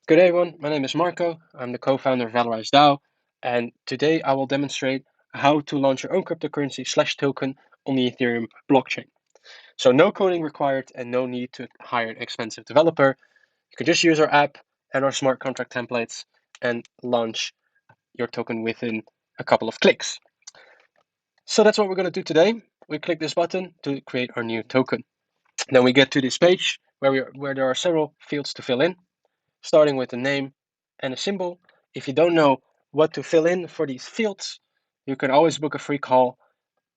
Good day, everyone. My name is Marco. I'm the co-founder of Valorize DAO, and today I will demonstrate how to launch your own cryptocurrency/token on the Ethereum blockchain. So no coding required and no need to hire an expensive developer. You can just use our app and our smart contract templates and launch your token within a couple of clicks. So that's what we're going to do today. We click this button to create our new token. Then we get to this page where there are several fields to fill in, starting with a name and a symbol. If you don't know what to fill in for these fields, you can always book a free call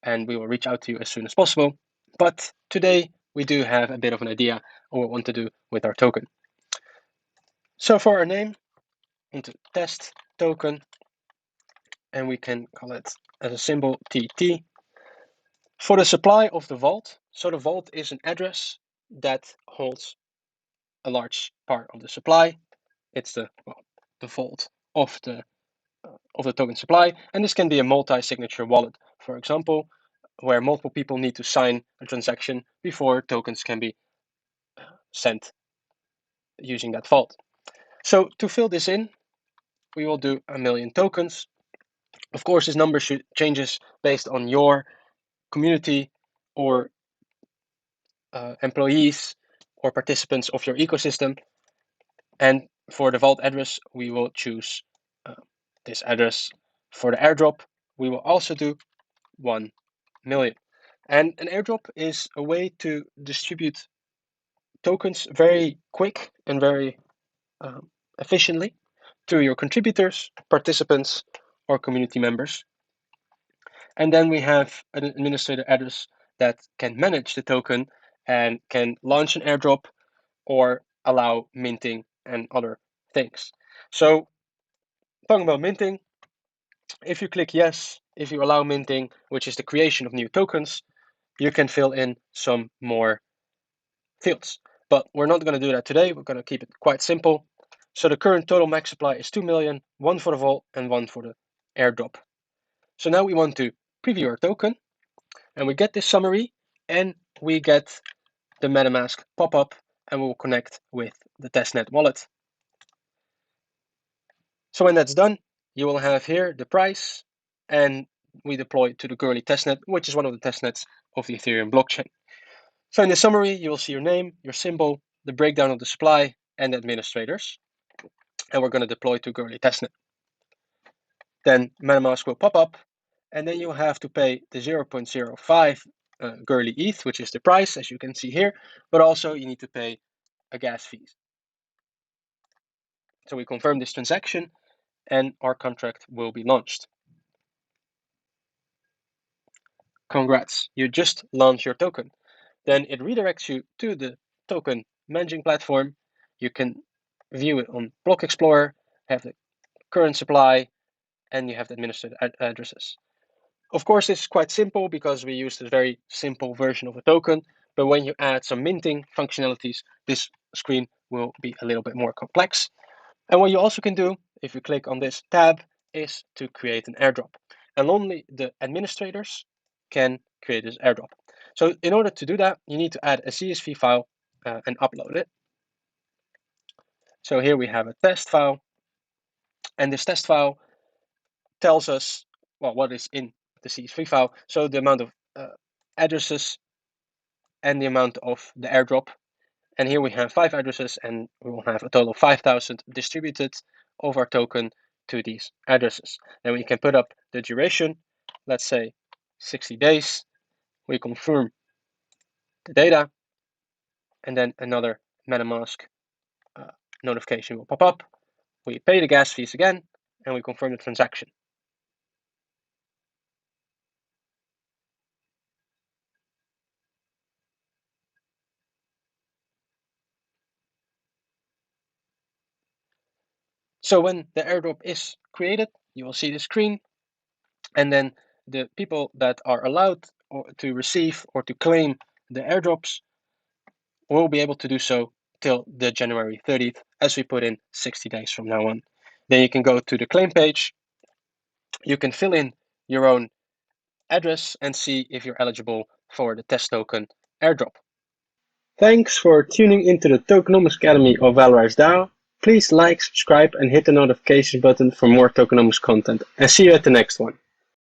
and we will reach out to you as soon as possible. But today we do have a bit of an idea of what we want to do with our token. So for our name, into test token, and we can call it as a symbol TT. For the supply of the vault, so the vault is an address that holds a large part of the supply. It's the vault of the token supply, and this can be a multi-signature wallet, for example, where multiple people need to sign a transaction before tokens can be sent using that vault. So to fill this in, we will do 1,000,000 tokens. Of course, this number changes based on your community or employees or participants of your ecosystem. And for the vault address, we will choose this address. For the airdrop, we will also do 1,000,000. And an airdrop is a way to distribute tokens very quick and very efficiently to your contributors, participants, or community members. And then we have an administrator address that can manage the token and can launch an airdrop or allow minting and other things. So talking about minting, if you click yes, if you allow minting, which is the creation of new tokens, you can fill in some more fields. But we're not going to do that today. We're going to keep it quite simple. So the current total max supply is 2,000,000, one for the vault and one for the airdrop. So now we want to preview our token, and we get this summary, and we get the MetaMask pop-up, and we'll connect with the testnet wallet. So when that's done, you will have here the price, and we deploy to the Gurley testnet, which is one of the testnets of the Ethereum blockchain. So in the summary, you will see your name, your symbol, the breakdown of the supply, and the administrators. And we're going to deploy to Gurley testnet. Then MetaMask will pop up, and then you'll have to pay the 0.05 Gurley ETH, which is the price, as you can see here, but also you need to pay a gas fee. So we confirm this transaction, and our contract will be launched. Congrats, you just launched your token. Then it redirects you to the token managing platform. You can view it on Block Explorer, have the current supply, and you have the administrator addresses. Of course, this is quite simple because we use this very simple version of a token, but when you add some minting functionalities, this screen will be a little bit more complex. And what you also can do, if you click on this tab, is to create an airdrop. And only the administrators can create this airdrop. So in order to do that, you need to add a CSV file and upload it. So here we have a test file, and this test file tells us what is in the CSV file. So the amount of addresses and the amount of the airdrop. And here we have 5 addresses, and we will have a total of 5,000 distributed of our token to these addresses. Then we can put up the duration, let's say 60 days. We confirm the data, and then another MetaMask notification will pop up. We pay the gas fees again, and we confirm the transaction. So when the airdrop is created, you will see the screen, and then the people that are allowed to receive or to claim the airdrops will be able to do so till the January 30th, as we put in 60 days from now on. Then you can go to the claim page. You can fill in your own address and see if you're eligible for the test token airdrop. Thanks for tuning into the Tokenomics Academy of Valorize DAO. Please like, subscribe, and hit the notification button for more tokenomics content. And see you at the next one.